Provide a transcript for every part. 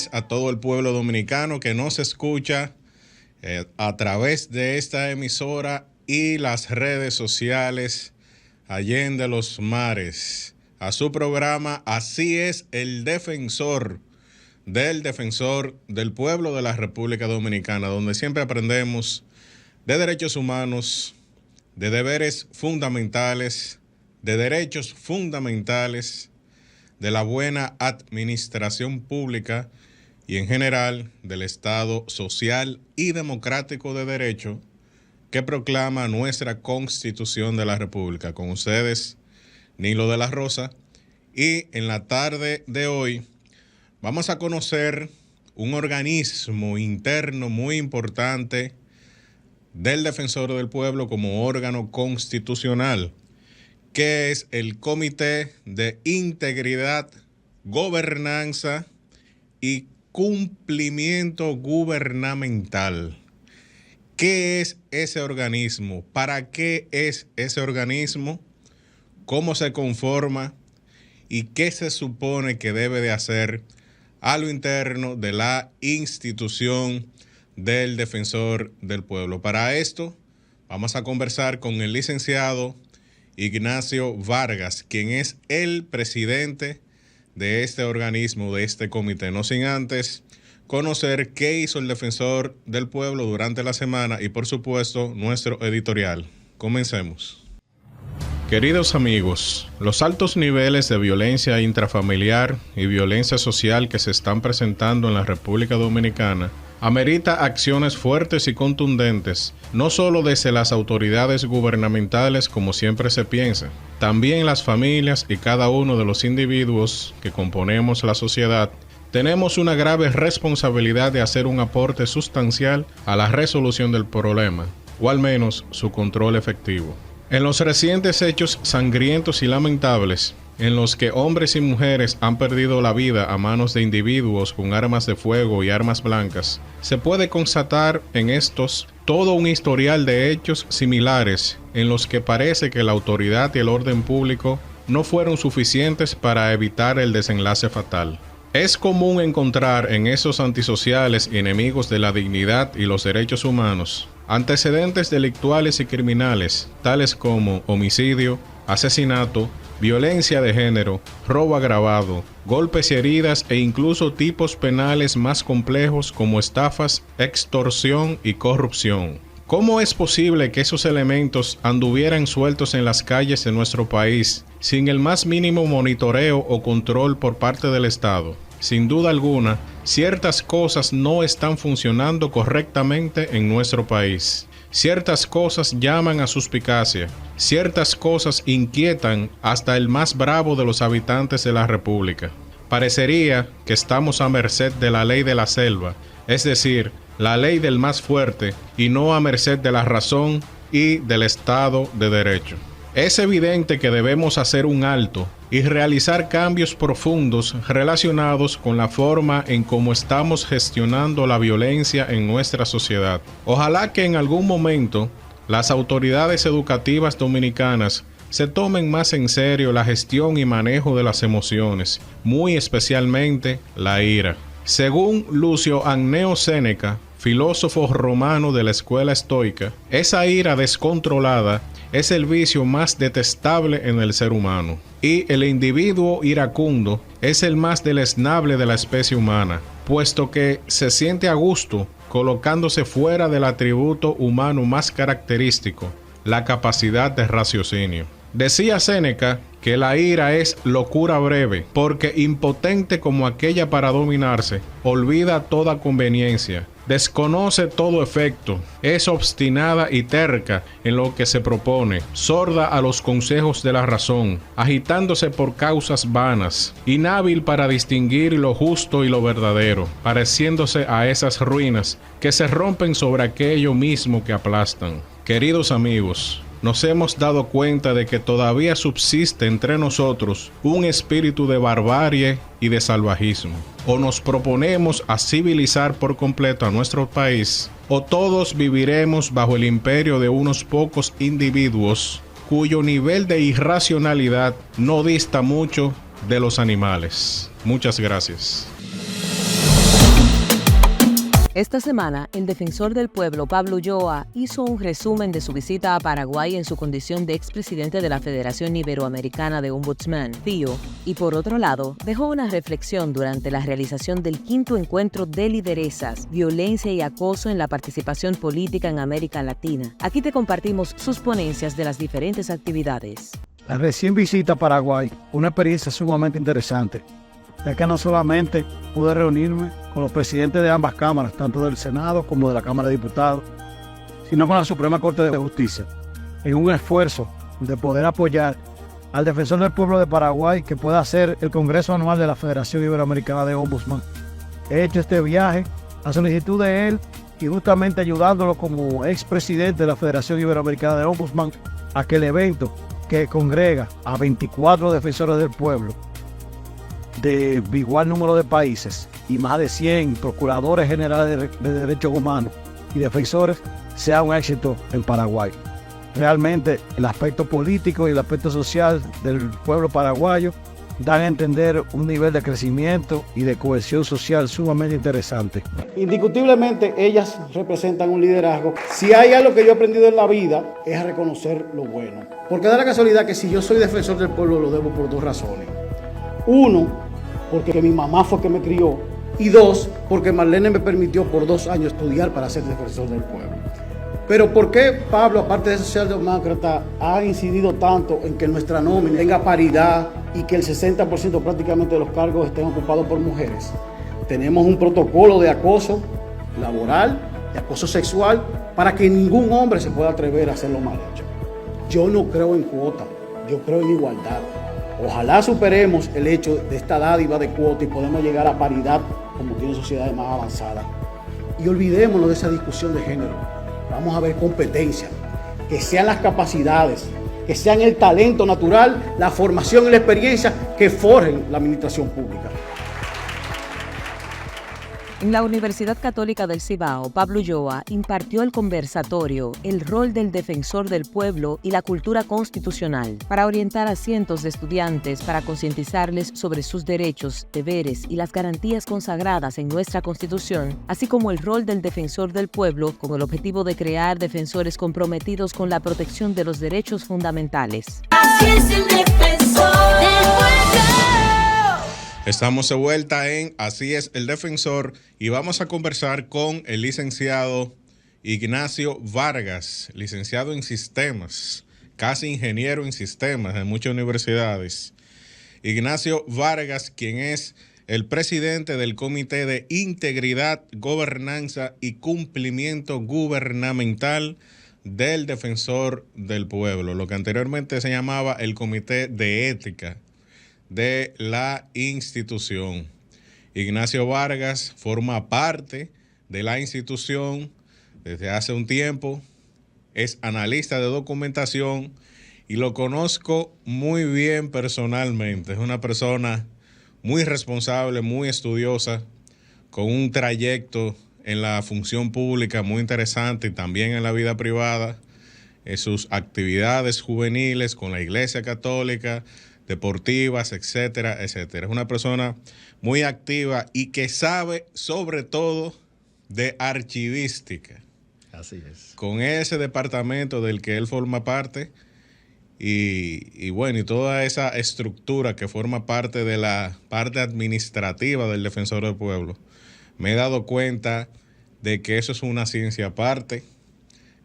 tardes a todo el pueblo dominicano que nos escucha a través de esta emisora y las redes sociales Allende los Mares. A su programa Así es el Defensor del pueblo de la República Dominicana, donde siempre aprendemos de derechos humanos, de deberes fundamentales, de derechos fundamentales, de la buena administración pública y en general del Estado social y democrático de derecho que proclama nuestra Constitución de la República. Con ustedes, Nilo de la Rosa, y en la tarde de hoy vamos a conocer un organismo interno muy importante del Defensor del Pueblo como órgano constitucional, que es el Comité de Integridad, Gobernanza y Cumplimiento Gubernamental. ¿Qué es ese organismo? ¿Para qué es ese organismo? ¿Cómo se conforma? ¿Y qué se supone que debe de hacer a lo interno de la institución del Defensor del Pueblo? Para esto vamos a conversar con el licenciado Ignacio Vargas, quien es el presidente de este organismo, de este comité. No sin antes conocer qué hizo el Defensor del Pueblo durante la semana y, por supuesto, nuestro editorial. Comencemos. Queridos amigos, los altos niveles de violencia intrafamiliar y violencia social que se están presentando en la República Dominicana amerita acciones fuertes y contundentes, no solo desde las autoridades gubernamentales como siempre se piensa, también las familias y cada uno de los individuos que componemos la sociedad tenemos una grave responsabilidad de hacer un aporte sustancial a la resolución del problema, o al menos su control efectivo. En los recientes hechos sangrientos y lamentables, en los que hombres y mujeres han perdido la vida a manos de individuos con armas de fuego y armas blancas, se puede constatar en estos todo un historial de hechos similares en los que parece que la autoridad y el orden público no fueron suficientes para evitar el desenlace fatal. Es común encontrar en esos antisociales y enemigos de la dignidad y los derechos humanos antecedentes delictuales y criminales, tales como homicidio, asesinato, violencia de género, robo agravado, golpes y heridas e incluso tipos penales más complejos como estafas, extorsión y corrupción. ¿Cómo es posible que esos elementos anduvieran sueltos en las calles de nuestro país sin el más mínimo monitoreo o control por parte del Estado? Sin duda alguna, ciertas cosas no están funcionando correctamente en nuestro país. Ciertas cosas llaman a suspicacia. Ciertas cosas inquietan hasta el más bravo de los habitantes de la República. Parecería que estamos a merced de la ley de la selva, es decir, la ley del más fuerte, y no a merced de la razón y del Estado de Derecho. Es evidente que debemos hacer un alto y realizar cambios profundos relacionados con la forma en cómo estamos gestionando la violencia en nuestra sociedad. Ojalá que en algún momento las autoridades educativas dominicanas se tomen más en serio la gestión y manejo de las emociones, muy especialmente la ira. Según Lucio Anneo Séneca, filósofo romano de la escuela estoica, esa ira descontrolada es el vicio más detestable en el ser humano, y el individuo iracundo es el más deleznable de la especie humana, puesto que se siente a gusto colocándose fuera del atributo humano más característico, la capacidad de raciocinio. Decía Séneca que la ira es locura breve, porque impotente como aquella para dominarse, olvida toda conveniencia, desconoce todo efecto, es obstinada y terca en lo que se propone, sorda a los consejos de la razón, agitándose por causas vanas, inhábil para distinguir lo justo y lo verdadero, pareciéndose a esas ruinas que se rompen sobre aquello mismo que aplastan. Queridos amigos, nos hemos dado cuenta de que todavía subsiste entre nosotros un espíritu de barbarie y de salvajismo. O nos proponemos a civilizar por completo a nuestro país, o todos viviremos bajo el imperio de unos pocos individuos cuyo nivel de irracionalidad no dista mucho de los animales. Muchas gracias. Esta semana, el defensor del pueblo Pablo Ulloa hizo un resumen de su visita a Paraguay en su condición de expresidente de la Federación Iberoamericana de Ombudsman, FIO, y por otro lado, dejó una reflexión durante la realización del 5º encuentro de lideresas, violencia y acoso en la participación política en América Latina. Aquí te compartimos sus ponencias de las diferentes actividades. La recién visita a Paraguay, una experiencia sumamente interesante, ya que no solamente pude reunirme con los presidentes de ambas cámaras, tanto del Senado como de la Cámara de Diputados, sino con la Suprema Corte de Justicia, en un esfuerzo de poder apoyar al defensor del pueblo de Paraguay que pueda hacer el Congreso Anual de la Federación Iberoamericana de Ombudsman. He hecho este viaje a solicitud de él y justamente ayudándolo como expresidente de la Federación Iberoamericana de Ombudsman a que el evento que congrega a 24 defensores del pueblo de igual número de países y más de 100 procuradores generales de derechos humanos y defensores sea un éxito en Paraguay. Realmente el aspecto político y el aspecto social del pueblo paraguayo dan a entender un nivel de crecimiento y de cohesión social sumamente interesante. Indiscutiblemente ellas representan un liderazgo. Si hay algo que yo he aprendido en la vida es a reconocer lo bueno. Porque da la casualidad que si yo soy defensor del pueblo lo debo por 2 razones. 1, porque mi mamá fue que me crió. Y 2, porque Marlene me permitió por 2 años estudiar para ser defensor del pueblo. Pero ¿por qué Pablo, aparte de socialdemócrata, ha incidido tanto en que nuestra nómina tenga paridad y que el 60% prácticamente de los cargos estén ocupados por mujeres? Tenemos un protocolo de acoso laboral, de acoso sexual, para que ningún hombre se pueda atrever a hacerlo mal hecho. Yo no creo en cuota, yo creo en igualdad. Ojalá superemos el hecho de esta dádiva de cuota y podamos llegar a paridad como tienen sociedades más avanzadas. Y olvidémonos de esa discusión de género. Vamos a ver competencia, que sean las capacidades, que sean el talento natural, la formación y la experiencia que forjen la administración pública. En la Universidad Católica del Cibao, Pablo Ulloa impartió el conversatorio El rol del defensor del pueblo y la cultura constitucional para orientar a cientos de estudiantes para concientizarles sobre sus derechos, deberes y las garantías consagradas en nuestra Constitución, así como el rol del defensor del pueblo con el objetivo de crear defensores comprometidos con la protección de los derechos fundamentales. Así es el defensor del pueblo. Estamos de vuelta en Así es el defensor y vamos a conversar con el licenciado Ignacio Vargas, licenciado en sistemas, casi ingeniero en sistemas de muchas universidades. Ignacio Vargas, quien es el presidente del Comité de Integridad, Gobernanza y Cumplimiento Gubernamental del Defensor del Pueblo, lo que anteriormente se llamaba el Comité de Ética de la institución. Ignacio Vargas forma parte de la institución desde hace un tiempo, es analista de documentación y lo conozco muy bien personalmente. Es una persona muy responsable, muy estudiosa, con un trayecto en la función pública muy interesante y también en la vida privada, en sus actividades juveniles con la Iglesia Católica, deportivas, etcétera, etcétera. Es una persona muy activa y que sabe sobre todo de archivística. Así es. Con ese departamento del que él forma parte y bueno, y toda esa estructura que forma parte de la parte administrativa del Defensor del Pueblo, me he dado cuenta de que eso es una ciencia aparte,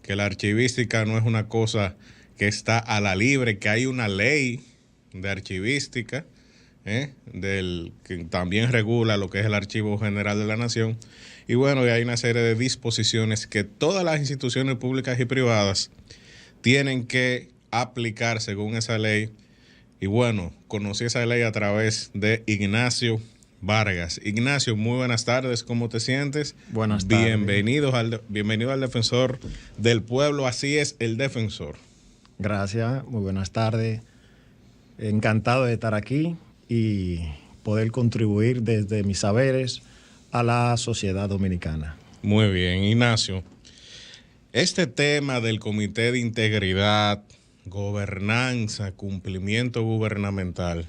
que la archivística no es una cosa que está a la libre, que hay una ley de archivística, que también regula lo que es el Archivo General de la Nación. Y bueno, y hay una serie de disposiciones que todas las instituciones públicas y privadas tienen que aplicar según esa ley. Y bueno, conocí esa ley a través de Ignacio Vargas. Ignacio, muy buenas tardes, ¿cómo te sientes? Buenas tardes. Bienvenido al Defensor del Pueblo, así es el defensor. Gracias, muy buenas tardes. Encantado de estar aquí y poder contribuir desde mis saberes a la sociedad dominicana. Muy bien, Ignacio. Este tema del Comité de Integridad, Gobernanza, Cumplimiento Gubernamental,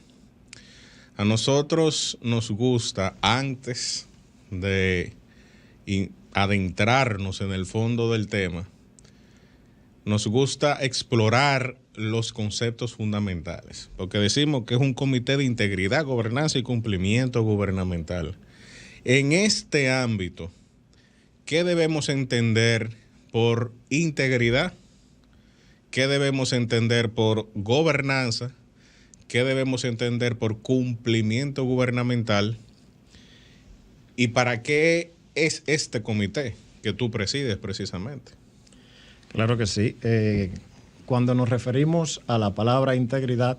a nosotros nos gusta, antes de adentrarnos en el fondo del tema, nos gusta explorar los conceptos fundamentales, porque decimos que es un comité de integridad, gobernanza y cumplimiento gubernamental. En este ámbito, ¿qué debemos entender por integridad? ¿Qué debemos entender por gobernanza? ¿Qué debemos entender por cumplimiento gubernamental? ¿Y para qué es este comité que tú presides precisamente? Claro que sí. Cuando nos referimos a la palabra integridad,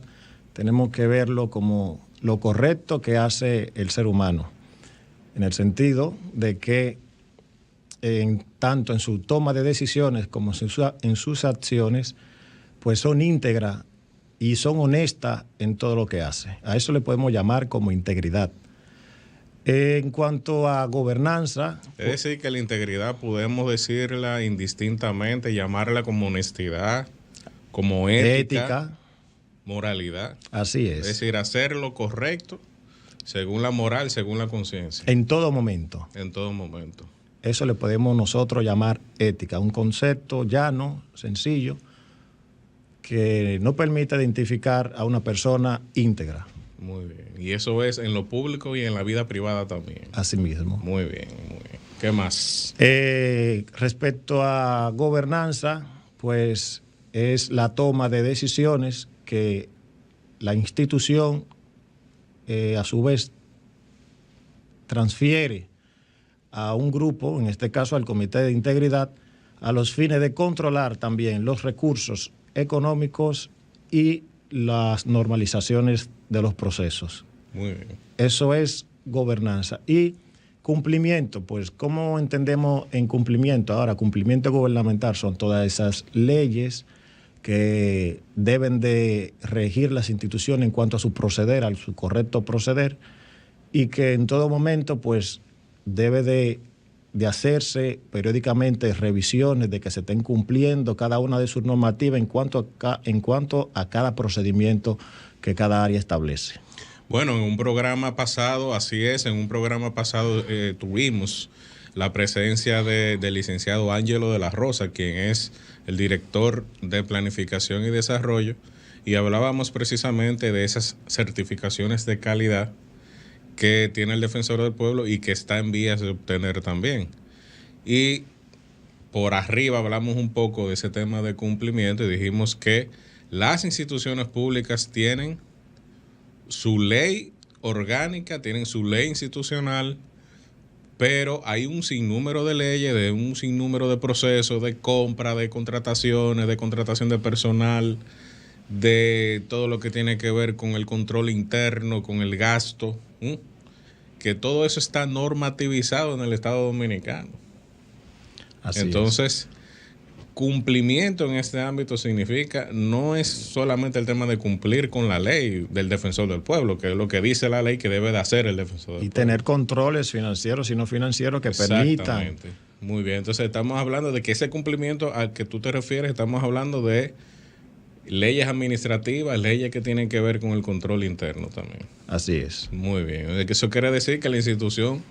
tenemos que verlo como lo correcto que hace el ser humano, en el sentido de que tanto en su toma de decisiones como en sus acciones, pues son íntegras y son honestas en todo lo que hace. A eso le podemos llamar como integridad. En cuanto a gobernanza... Es decir, que la integridad podemos decirla indistintamente, llamarla como honestidad, como ética, moralidad. Así es. Es decir, hacer lo correcto según la moral, según la conciencia. En todo momento. En todo momento. Eso le podemos nosotros llamar ética, un concepto llano, sencillo, que no permite identificar a una persona íntegra. Muy bien. Y eso es en lo público y en la vida privada también. Así mismo. Muy bien, muy bien. ¿Qué más? Respecto a gobernanza, pues es la toma de decisiones que la institución a su vez transfiere a un grupo, en este caso al Comité de Integridad, a los fines de controlar también los recursos económicos y las normalizaciones de los procesos. Muy bien. Eso es gobernanza. Y cumplimiento, pues ¿cómo entendemos en cumplimiento? Ahora, cumplimiento gubernamental son todas esas leyes que deben de regir las instituciones en cuanto a su proceder, a su correcto proceder, y que en todo momento pues debe de hacerse periódicamente revisiones de que se estén cumpliendo cada una de sus normativas en cuanto a cada procedimiento que cada área establece. Bueno, en un programa pasado, así es, en un programa pasado tuvimos la presencia del licenciado Ángelo de la Rosa, quien es el director de Planificación y Desarrollo, y hablábamos precisamente de esas certificaciones de calidad que tiene el Defensor del Pueblo y que está en vías de obtener también. Y por arriba hablamos un poco de ese tema de cumplimiento y dijimos que las instituciones públicas tienen su ley orgánica, tienen su ley institucional, pero hay un sinnúmero de leyes, de un sinnúmero de procesos de compra, de contrataciones, de contratación de personal, de todo lo que tiene que ver con el control interno, con el gasto, que todo eso está normativizado en el Estado Dominicano. Entonces, cumplimiento en este ámbito significa, no es solamente el tema de cumplir con la ley del Defensor del Pueblo, que es lo que dice la ley que debe de hacer el Defensor del Pueblo. Y tener controles financieros y no financieros que permitan. Muy bien, entonces estamos hablando de que ese cumplimiento al que tú te refieres, estamos hablando de leyes administrativas, leyes que tienen que ver con el control interno también. Así es. Muy bien, eso quiere decir que la institución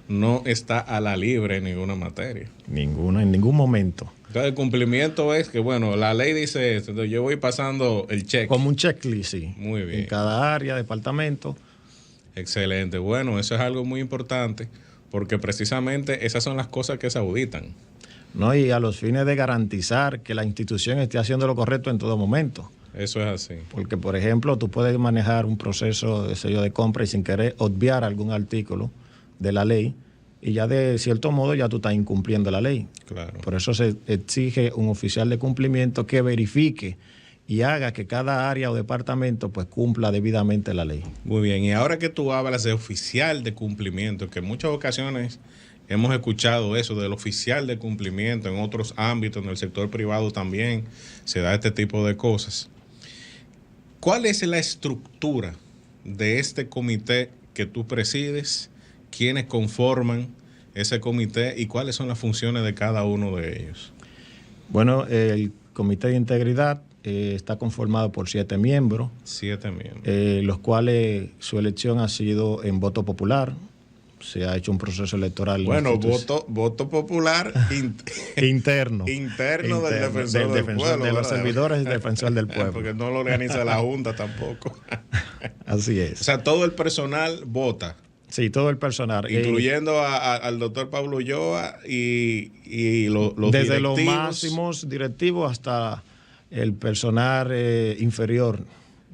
no está a la libre en ninguna materia. Ninguna, en ningún momento. Entonces el cumplimiento es que, bueno, la ley dice esto, entonces yo voy pasando el check. Como un checklist, sí. Muy bien. En cada área, departamento. Excelente. Bueno, eso es algo muy importante porque precisamente esas son las cosas que se auditan. No, y a los fines de garantizar que la institución esté haciendo lo correcto en todo momento. Eso es así. Porque, por ejemplo, tú puedes manejar un proceso de compra y sin querer obviar algún artículo de la ley y ya de cierto modo ya tú estás incumpliendo la ley. Claro. Por eso se exige un oficial de cumplimiento que verifique y haga que cada área o departamento pues cumpla debidamente la ley. Muy bien, y ahora que tú hablas de oficial de cumplimiento, que en muchas ocasiones hemos escuchado eso del oficial de cumplimiento, en otros ámbitos, en el sector privado también se da este tipo de cosas. ¿Cuál es la estructura de este comité que tú presides? ¿Quiénes conforman ese comité y cuáles son las funciones de cada uno de ellos? Bueno, el Comité de Integridad está conformado por 7 miembros. 7 miembros. Los cuales su elección ha sido en voto popular. se ha hecho un proceso electoral. Bueno, voto popular interno. Interno del defensor del pueblo. De los servidores y defensor del pueblo. Porque no lo organiza la Junta tampoco. Así es. O sea, todo el personal vota. Sí, todo el personal. Incluyendo al doctor Pablo Ulloa y los desde directivos. los máximos directivos hasta el personal inferior,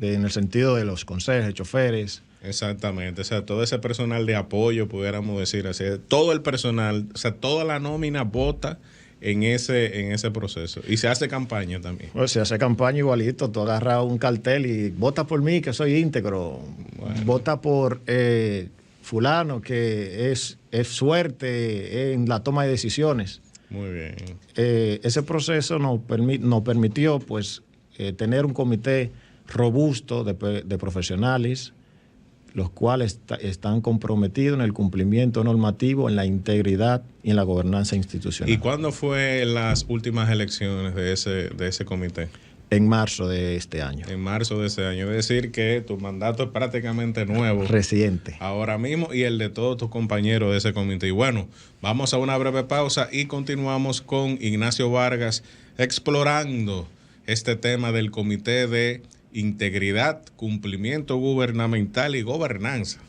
en el sentido de los consejos, choferes. Exactamente, o sea, todo ese personal de apoyo, pudiéramos decir así, todo el personal, o sea, toda la nómina vota en ese proceso. Y se hace campaña también. Pues se hace campaña igualito, tú agarras un cartel y vota por mí, que soy íntegro. Bueno. Vota por fulano, que es suerte en la toma de decisiones. Muy bien. Ese proceso nos permitió, pues, tener un comité robusto de profesionales, los cuales están comprometidos en el cumplimiento normativo, en la integridad y en la gobernanza institucional. ¿Y cuándo fue las últimas elecciones de ese comité? En marzo de este año. En marzo de ese año. Es decir, que tu mandato es prácticamente nuevo. Reciente. Ahora mismo, y el de todos tus compañeros de ese comité. Y bueno, vamos a una breve pausa y continuamos con Ignacio Vargas explorando este tema del Comité de Integridad, Cumplimiento Gubernamental y Gobernanza.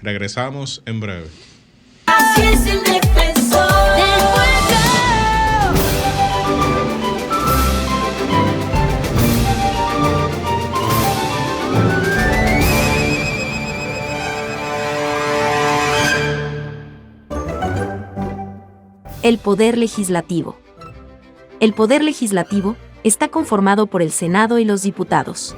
Regresamos en breve. Así es el defensor del pueblo. El Poder Legislativo. El Poder Legislativo está conformado por el Senado y los diputados.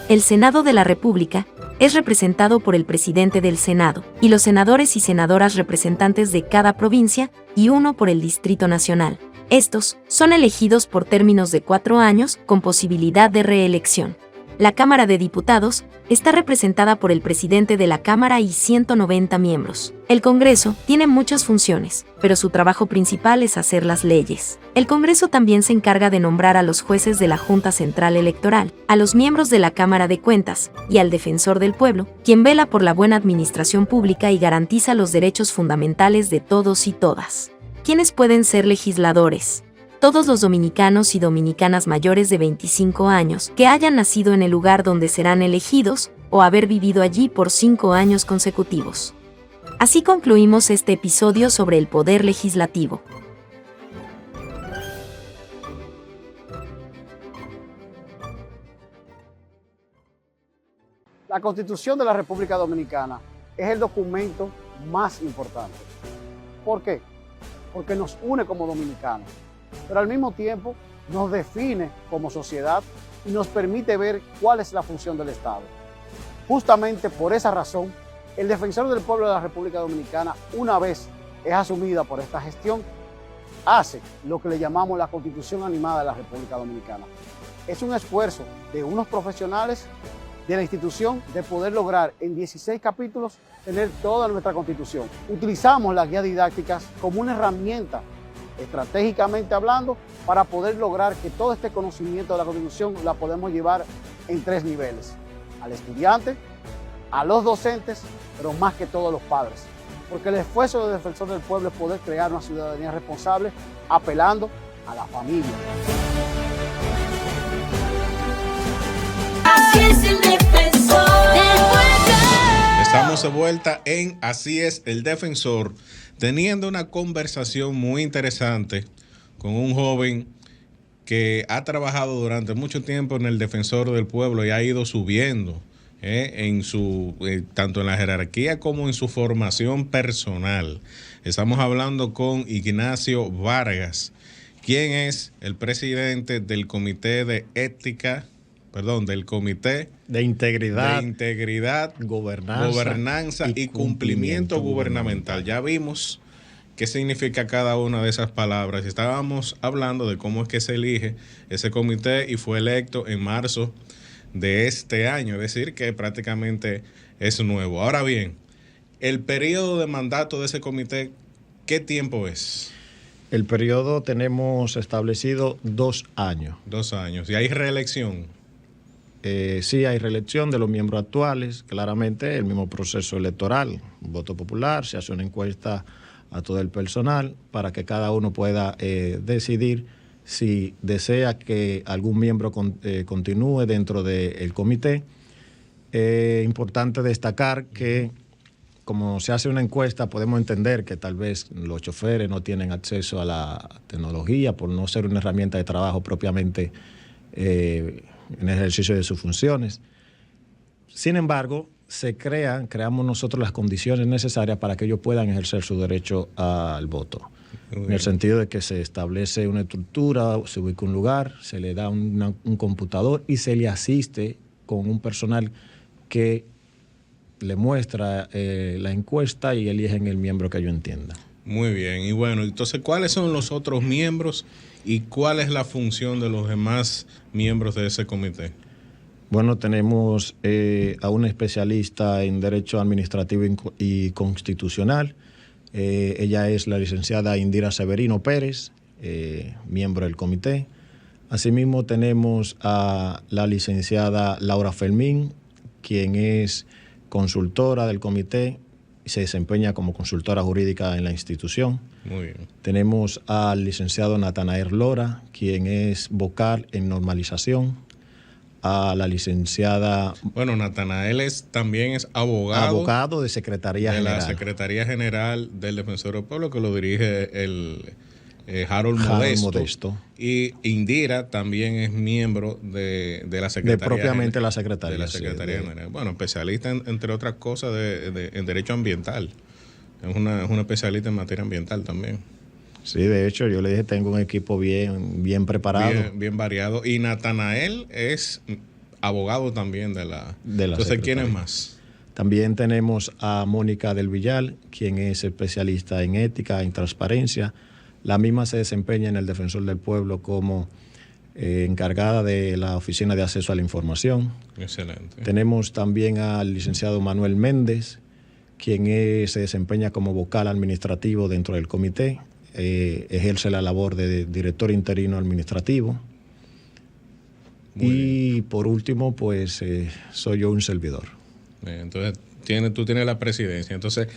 El Senado de la República es representado por el presidente del Senado, y los senadores y senadoras representantes de cada provincia, y uno por el Distrito Nacional. Estos son elegidos por términos de 4 años, con posibilidad de reelección. La Cámara de Diputados está representada por el presidente de la Cámara y 190 miembros. El Congreso tiene muchas funciones, pero su trabajo principal es hacer las leyes. El Congreso también se encarga de nombrar a los jueces de la Junta Central Electoral, a los miembros de la Cámara de Cuentas y al Defensor del Pueblo, quien vela por la buena administración pública y garantiza los derechos fundamentales de todos y todas. ¿Quiénes pueden ser legisladores? Todos los dominicanos y dominicanas mayores de 25 años que hayan nacido en el lugar donde serán elegidos o haber vivido allí por 5 años consecutivos. Así concluimos este episodio sobre el Poder Legislativo. La Constitución de la República Dominicana es el documento más importante. ¿Por qué? Porque nos une como dominicanos, pero al mismo tiempo nos define como sociedad y nos permite ver cuál es la función del Estado. Justamente por esa razón, el Defensor del Pueblo de la República Dominicana, una vez es asumida por esta gestión, hace lo que le llamamos la Constitución Animada de la República Dominicana. Es un esfuerzo de unos profesionales de la institución de poder lograr en 16 capítulos tener toda nuestra Constitución. Utilizamos las guías didácticas como una herramienta, estratégicamente hablando, para poder lograr que todo este conocimiento de la Constitución la podemos llevar en 3 niveles: al estudiante, a los docentes, pero más que todo a los padres. Porque el esfuerzo del Defensor del Pueblo es poder crear una ciudadanía responsable apelando a la familia. Así es el defensor del pueblo. Estamos de vuelta en Así es el Defensor, teniendo una conversación muy interesante con un joven que ha trabajado durante mucho tiempo en el Defensor del Pueblo y ha ido subiendo tanto en la jerarquía como en su formación personal. Estamos hablando con Ignacio Vargas, quien es el presidente del Comité de del Comité de Integridad, Gobernanza y Cumplimiento Gubernamental. Ya vimos qué significa cada una de esas palabras. Estábamos hablando de cómo es que se elige ese comité y fue electo en marzo de este año, es decir, que prácticamente es nuevo. Ahora bien, el periodo de mandato de ese comité, ¿qué tiempo es? El periodo tenemos establecido 2 años. 2 años. ¿Y hay reelección? sí hay reelección de los miembros actuales, claramente el mismo proceso electoral, voto popular, se hace una encuesta a todo el personal para que cada uno pueda decidir si desea que algún miembro continúe dentro del comité. Importante destacar que como se hace una encuesta, podemos entender que tal vez los choferes no tienen acceso a la tecnología por no ser una herramienta de trabajo propiamente en ejercicio de sus funciones. Sin embargo, creamos nosotros las condiciones necesarias para que ellos puedan ejercer su derecho al voto. En el sentido de que se establece una estructura, se ubica un lugar, se le da un computador y se le asiste con un personal que le muestra la encuesta y eligen el miembro que ellos entiendan. Muy bien. Y bueno, entonces, ¿cuáles son los otros miembros y cuál es la función de los demás miembros de ese comité? Bueno, tenemos a una especialista en Derecho Administrativo y Constitucional. Ella es la licenciada Indira Severino Pérez, miembro del comité. Asimismo, tenemos a la licenciada Laura Fermín, quien es consultora del comité y se desempeña como consultora jurídica en la institución. Muy bien. Tenemos al licenciado Natanael Lora, quien es vocal en normalización. A la licenciada... Bueno, Natanael también es abogado. Abogado de Secretaría General. De la Secretaría General del Defensor del Pueblo, que lo dirige el Harold Modesto. Y Indira también es miembro de la Secretaría. De propiamente la Secretaría. De la Secretaría General. Bueno, especialista entre otras cosas en Derecho Ambiental. Es una especialista en materia ambiental también. Sí, de hecho, yo le dije, tengo un equipo bien preparado. Bien variado. Y Natanael es abogado también de la Entonces, ¿quién es más? También tenemos a Mónica del Villal, quien es especialista en ética, en transparencia. La misma se desempeña en el Defensor del Pueblo como encargada de la Oficina de Acceso a la Información. Excelente. Tenemos también al licenciado Manuel Méndez, quien se desempeña como vocal administrativo dentro del comité. Ejerce la labor de director interino administrativo. Y por último, pues soy yo un servidor. Entonces, tú tienes la presidencia. Entonces,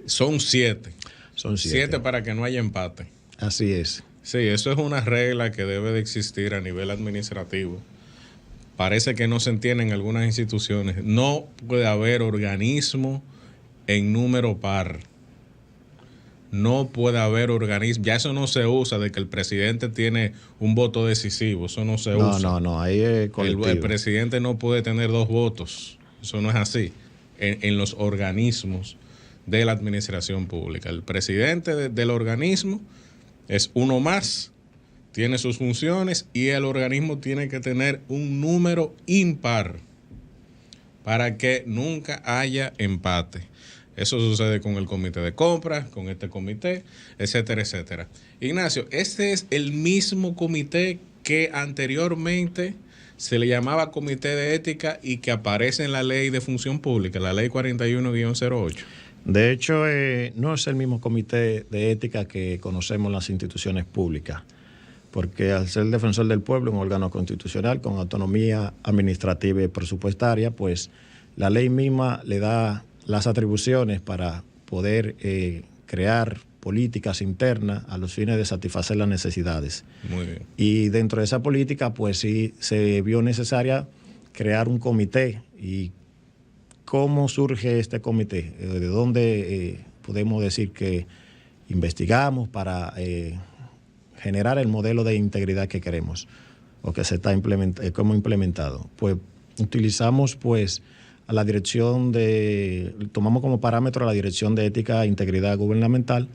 son 7. Son 7. 7 para que no haya empate. Así es. Sí, eso es una regla que debe de existir a nivel administrativo. Parece que no se entiende en algunas instituciones. No puede haber organismo en número par. No puede haber organismo. Ya eso no se usa de que el presidente tiene un voto decisivo. Eso no se usa. No. Ahí es colectivo. El presidente no puede tener 2 votos. Eso no es así. En los organismos de la administración pública. El presidente del organismo es uno más, tiene sus funciones y el organismo tiene que tener un número impar para que nunca haya empate. Eso sucede con el comité de compras, con este comité, etcétera, etcétera. Ignacio, este es el mismo comité que anteriormente se le llamaba Comité de Ética y que aparece en la Ley de Función Pública, la Ley 41-08. De hecho, no es el mismo comité de ética que conocemos en las instituciones públicas, porque al ser el Defensor del Pueblo, un órgano constitucional con autonomía administrativa y presupuestaria, pues la ley misma le da las atribuciones para poder crear políticas internas a los fines de satisfacer las necesidades. Muy bien. Y dentro de esa política, pues sí se vio necesaria crear un comité. ¿Y cómo surge este comité? ¿De dónde podemos decir que investigamos para generar el modelo de integridad que queremos o que se está implementado? Pues utilizamos pues a la tomamos como parámetro a la Dirección de Ética e Integridad Gubernamental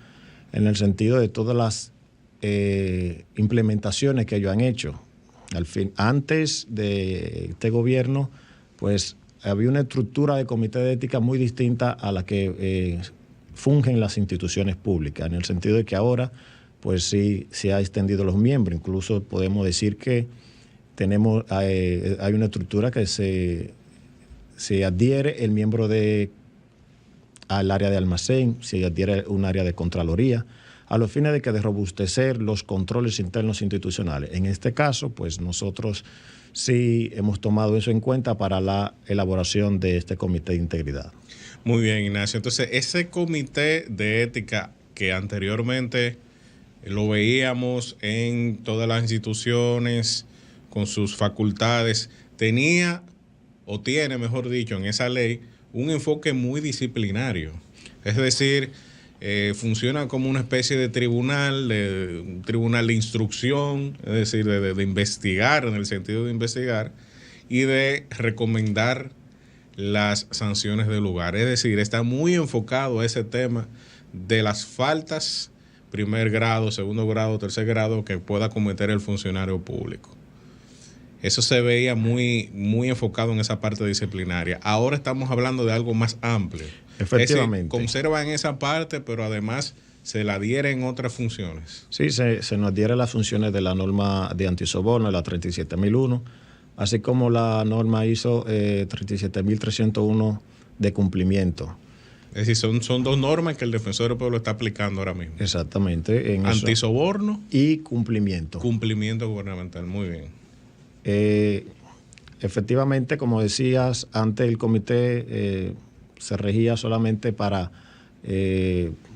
en el sentido de todas las implementaciones que ellos han hecho. Antes de este gobierno, pues había una estructura de comité de ética muy distinta a la que fungen las instituciones públicas, en el sentido de que ahora pues sí se ha extendido los miembros. Incluso podemos decir que hay una estructura que se adhiere el miembro al área de almacén, se adhiere un área de Contraloría, a los fines de robustecer los controles internos institucionales. En este caso, pues nosotros sí hemos tomado eso en cuenta para la elaboración de este comité de integridad. Muy bien, Ignacio. Entonces, ese comité de ética que anteriormente lo veíamos en todas las instituciones con sus facultades, tenía o tiene, mejor dicho, en esa ley, un enfoque muy disciplinario. Es decir, funciona como una especie de tribunal, un tribunal de instrucción, es decir, de investigar, en el sentido de investigar, y de recomendar las sanciones del lugar. Es decir, está muy enfocado a ese tema de las faltas, primer grado, segundo grado, tercer grado, que pueda cometer el funcionario público. Eso se veía muy enfocado en esa parte disciplinaria. Ahora estamos hablando de algo más amplio. Efectivamente. Conservan esa parte, pero además se le adhieren otras funciones. Sí, se nos adhieren las funciones de la norma de antisoborno, la 37.001, así como la norma ISO 37.301 de cumplimiento. Es decir, son dos normas que el Defensor del Pueblo está aplicando ahora mismo. Exactamente. Antisoborno y cumplimiento. Cumplimiento gubernamental, muy bien. Efectivamente, como decías, antes el comité se regía solamente para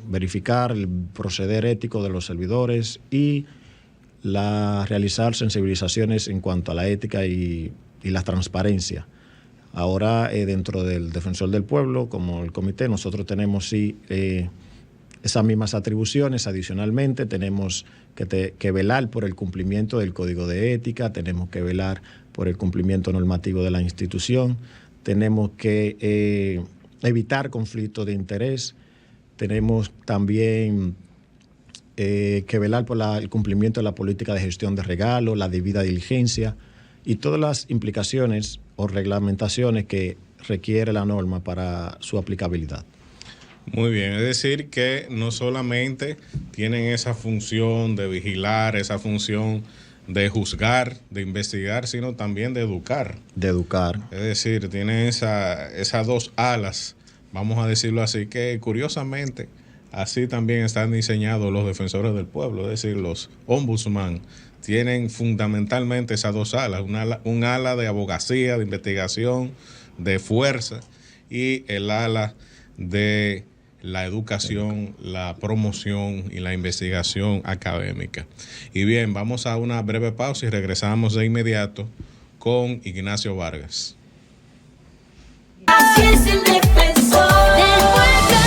verificar el proceder ético de los servidores y realizar sensibilizaciones en cuanto a la ética y la transparencia. Ahora, dentro del Defensor del Pueblo, como el comité, nosotros tenemos esas mismas atribuciones. Adicionalmente, tenemos que velar por el cumplimiento del Código de Ética, tenemos que velar por el cumplimiento normativo de la institución, tenemos que evitar conflictos de interés, tenemos también que velar por el cumplimiento de la política de gestión de regalos, la debida diligencia y todas las implicaciones o reglamentaciones que requiere la norma para su aplicabilidad. Muy bien, es decir que no solamente tienen esa función de vigilar, esa función de juzgar, de investigar, sino también de educar. De educar. Es decir, tienen esas dos alas, vamos a decirlo así, que curiosamente así también están diseñados los defensores del pueblo, es decir, los ombudsman tienen fundamentalmente esas dos alas, un ala de abogacía, de investigación, de fuerza, y el ala de la educación, la promoción y la investigación académica. Y bien, vamos a una breve pausa y regresamos de inmediato con Ignacio Vargas. Así es el defensor del pueblo.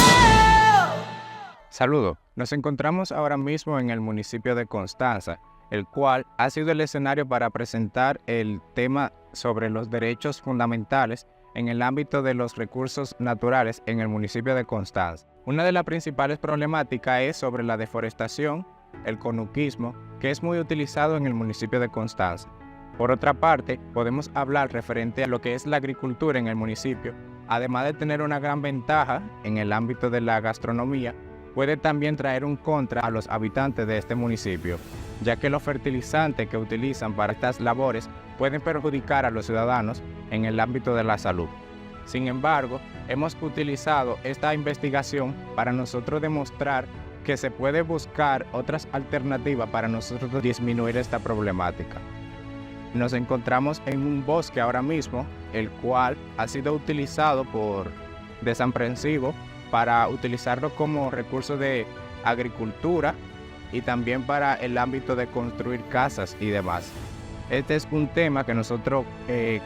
Saludos. Nos encontramos ahora mismo en el municipio de Constanza, el cual ha sido el escenario para presentar el tema sobre los derechos fundamentales en el ámbito de los recursos naturales en el municipio de Constanza. Una de las principales problemáticas es sobre la deforestación, el conuquismo, que es muy utilizado en el municipio de Constanza. Por otra parte, podemos hablar referente a lo que es la agricultura en el municipio. Además de tener una gran ventaja en el ámbito de la gastronomía, puede también traer un contra a los habitantes de este municipio, ya que los fertilizantes que utilizan para estas labores pueden perjudicar a los ciudadanos en el ámbito de la salud. Sin embargo, hemos utilizado esta investigación para nosotros demostrar que se puede buscar otras alternativas para nosotros disminuir esta problemática. Nos encontramos en un bosque ahora mismo, el cual ha sido utilizado por desaprensivos para utilizarlo como recurso de agricultura y también para el ámbito de construir casas y demás. Este es un tema que nosotros,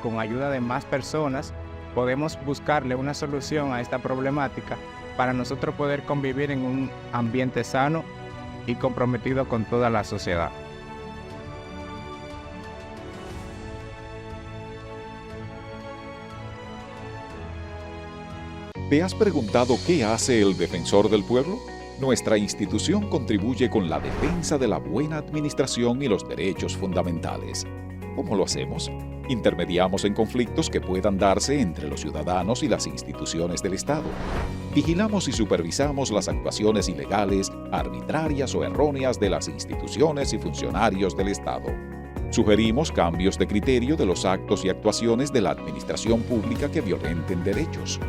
con ayuda de más personas, podemos buscarle una solución a esta problemática para nosotros poder convivir en un ambiente sano y comprometido con toda la sociedad. ¿Te has preguntado qué hace el Defensor del Pueblo? Nuestra institución contribuye con la defensa de la buena administración y los derechos fundamentales. ¿Cómo lo hacemos? Intermediamos en conflictos que puedan darse entre los ciudadanos y las instituciones del Estado. Vigilamos y supervisamos las actuaciones ilegales, arbitrarias o erróneas de las instituciones y funcionarios del Estado. Sugerimos cambios de criterio de los actos y actuaciones de la administración pública que violenten derechos.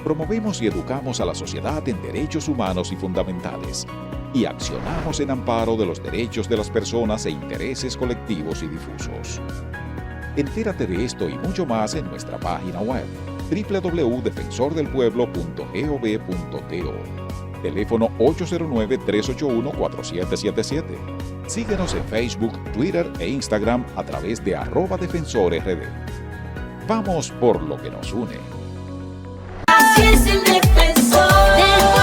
Promovemos y educamos a la sociedad en derechos humanos y fundamentales. y accionamos en amparo de los derechos de las personas e intereses colectivos y difusos. Entérate de esto y mucho más en nuestra página web www.defensordelpueblo.gov.do. Teléfono 809-381-4777. Síguenos en Facebook, Twitter e Instagram a través de @defensorrd. Vamos por lo que nos une. Así es el defensor del pueblo.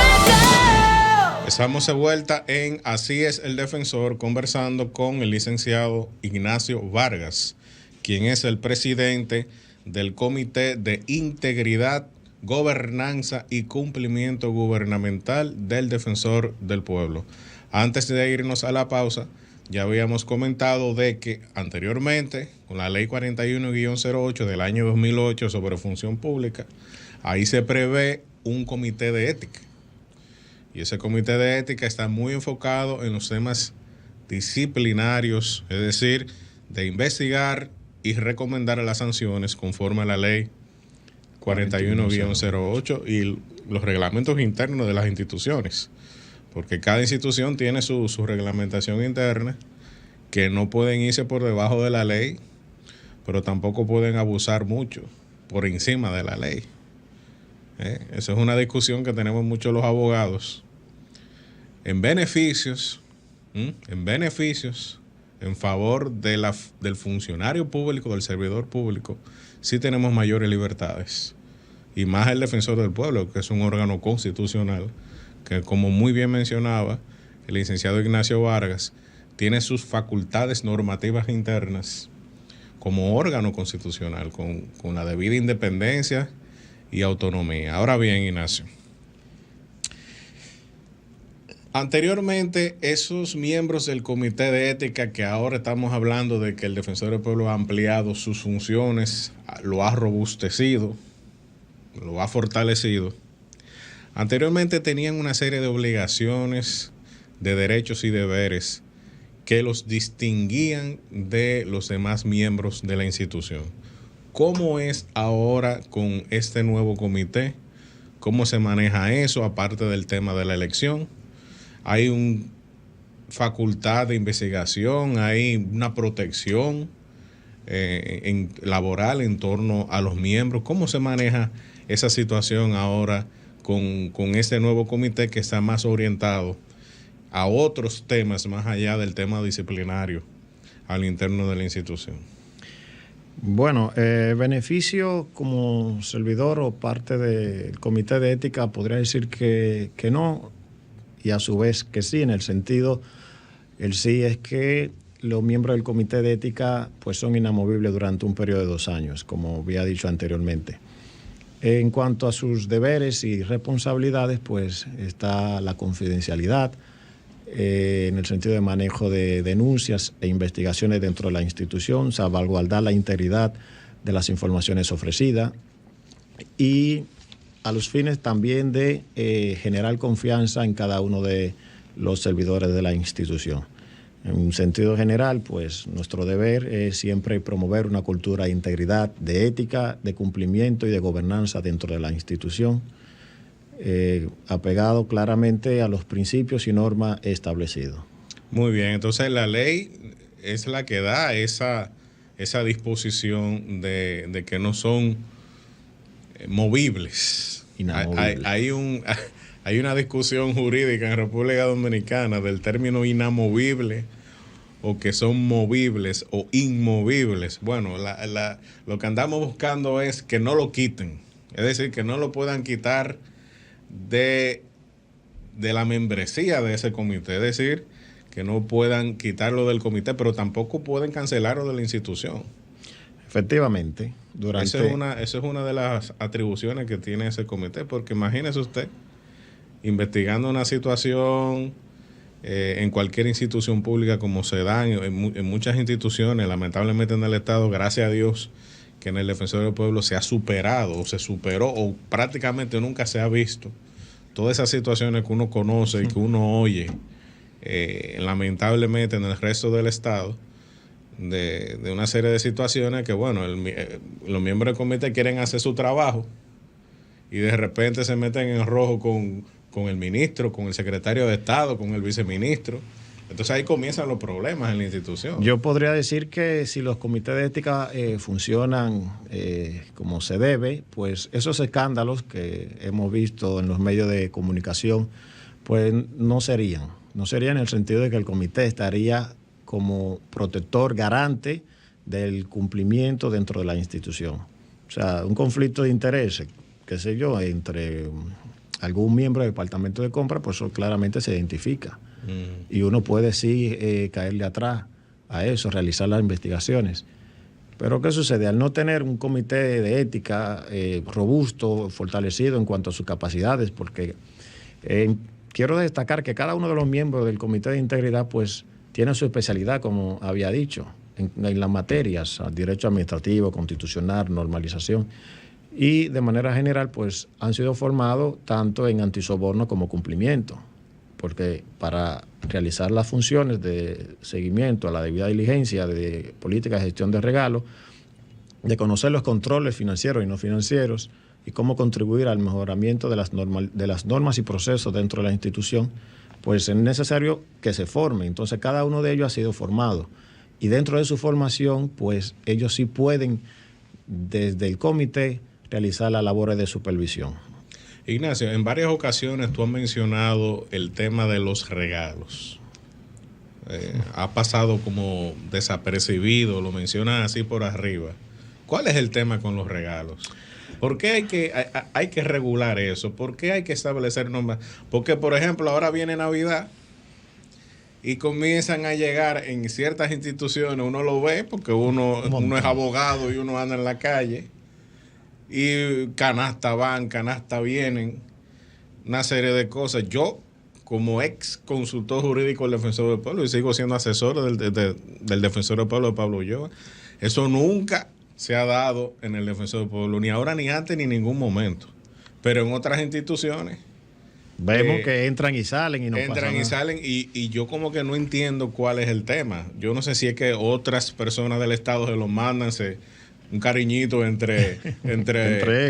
Estamos de vuelta en Así es el Defensor, conversando con el licenciado Ignacio Vargas, quien es el presidente del Comité de Integridad, Gobernanza y Cumplimiento Gubernamental del Defensor del Pueblo. Antes de irnos a la pausa, ya habíamos comentado de que anteriormente, con la Ley 41-08 del año 2008 sobre función pública, ahí se prevé un comité de ética. Y ese comité de ética está muy enfocado en los temas disciplinarios, es decir, de investigar y recomendar las sanciones conforme a la Ley 41-08 y los reglamentos internos de las instituciones, porque cada institución tiene su reglamentación interna, que no pueden irse por debajo de la ley, pero tampoco pueden abusar mucho por encima de la ley. Esa es una discusión que tenemos muchos los abogados. En beneficios, en favor del funcionario público, del servidor público, sí tenemos mayores libertades. Y más el defensor del pueblo, que es un órgano constitucional, que como muy bien mencionaba el licenciado Ignacio Vargas, tiene sus facultades normativas internas como órgano constitucional, con la debida independencia y autonomía. Ahora bien, Ignacio, anteriormente esos miembros del Comité de Ética, que ahora estamos hablando de que el Defensor del Pueblo ha ampliado sus funciones, lo ha robustecido, lo ha fortalecido, anteriormente tenían una serie de obligaciones, de derechos y deberes que los distinguían de los demás miembros de la institución. ¿Cómo es ahora con este nuevo comité? ¿Cómo se maneja eso, aparte del tema de la elección? ¿Hay una facultad de investigación? ¿Hay una protección laboral en torno a los miembros? ¿Cómo se maneja esa situación ahora con este nuevo comité que está más orientado a otros temas más allá del tema disciplinario al interno de la institución? Bueno, beneficio como servidor o parte del comité de ética podría decir que no, y a su vez que sí, en el sentido, el sí es que los miembros del comité de ética pues son inamovibles durante un periodo de 2 años, como había dicho anteriormente. En cuanto a sus deberes y responsabilidades, pues está la confidencialidad, en el sentido de manejo de denuncias e investigaciones dentro de la institución, salvaguardar la integridad de las informaciones ofrecidas y a los fines también de generar confianza en cada uno de los servidores de la institución. En un sentido general, pues nuestro deber es siempre promover una cultura de integridad, de ética, de cumplimiento y de gobernanza dentro de la institución, apegado claramente a los principios y normas establecidos. Muy bien, entonces la ley es la que da esa disposición de que no son movibles. Hay una discusión jurídica en República Dominicana del término inamovible, o que son movibles o inmovibles. Bueno, lo que andamos buscando es que no lo quiten, es decir, que no lo puedan quitar de la membresía de ese comité, es decir, que no puedan quitarlo del comité, pero tampoco pueden cancelarlo de la institución. Efectivamente. Esa es una de las atribuciones que tiene ese comité, porque imagínese usted, investigando una situación en cualquier institución pública, como se da en muchas instituciones, lamentablemente en el Estado, gracias a Dios, que en el Defensor del Pueblo se ha superado, o se superó, o prácticamente nunca se ha visto todas esas situaciones que uno conoce y que uno oye, lamentablemente en el resto del Estado, de una serie de situaciones que, bueno, los miembros del comité quieren hacer su trabajo y de repente se meten en rojo con con el ministro, con el secretario de Estado, con el viceministro. Entonces ahí comienzan los problemas en la institución. Yo podría decir que si los comités de ética funcionan como se debe, pues esos escándalos que hemos visto en los medios de comunicación, pues no serían en el sentido de que el comité estaría como protector, garante del cumplimiento dentro de la institución. O sea, un conflicto de intereses, qué sé yo, entre algún miembro del departamento de compra, pues eso claramente se identifica. Y uno puede sí caerle atrás a eso, realizar las investigaciones. Pero ¿qué sucede? Al no tener un comité de ética robusto, fortalecido en cuanto a sus capacidades, porque quiero destacar que cada uno de los miembros del comité de integridad pues tiene su especialidad, como había dicho, en las materias, derecho administrativo, constitucional, normalización, y de manera general pues han sido formados tanto en antisoborno como cumplimiento, porque para realizar las funciones de seguimiento a la debida diligencia de política de gestión de regalos, de conocer los controles financieros y no financieros y cómo contribuir al mejoramiento de las normas y procesos dentro de la institución, pues es necesario que se formen. Entonces cada uno de ellos ha sido formado y dentro de su formación, pues ellos sí pueden desde el comité realizar las labores de supervisión. Ignacio, en varias ocasiones tú has mencionado el tema de los regalos. Ha pasado como desapercibido, lo mencionas así por arriba. ¿Cuál es el tema con los regalos? ¿Por qué hay que regular eso? ¿Por qué hay que establecer normas? Porque, por ejemplo, ahora viene Navidad y comienzan a llegar en ciertas instituciones, uno lo ve porque uno es abogado y uno anda en la calle, y canasta van, canasta vienen, una serie de cosas. Yo, como ex consultor jurídico del Defensor del Pueblo, y sigo siendo asesor del Defensor del Pueblo de Pablo Ulloa, eso nunca se ha dado en el Defensor del Pueblo, ni ahora, ni antes, ni en ningún momento. Pero en otras instituciones vemos que entran y salen y no pasa nada. Entran y salen y yo como que no entiendo cuál es el tema. Yo no sé si es que otras personas del Estado se lo mandan, un cariñito entre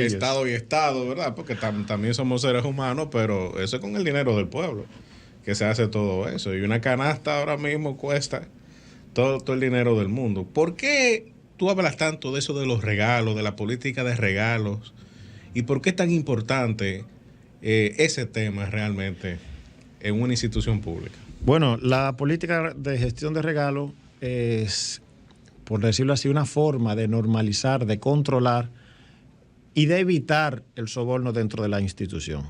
Estado y Estado, ¿verdad? Porque también somos seres humanos, pero eso es con el dinero del pueblo que se hace todo eso. Y una canasta ahora mismo cuesta todo el dinero del mundo. ¿Por qué tú hablas tanto de eso de los regalos, de la política de regalos? ¿Y por qué es tan importante ese tema realmente en una institución pública? Bueno, la política de gestión de regalos es, por decirlo así, una forma de normalizar, de controlar y de evitar el soborno dentro de la institución.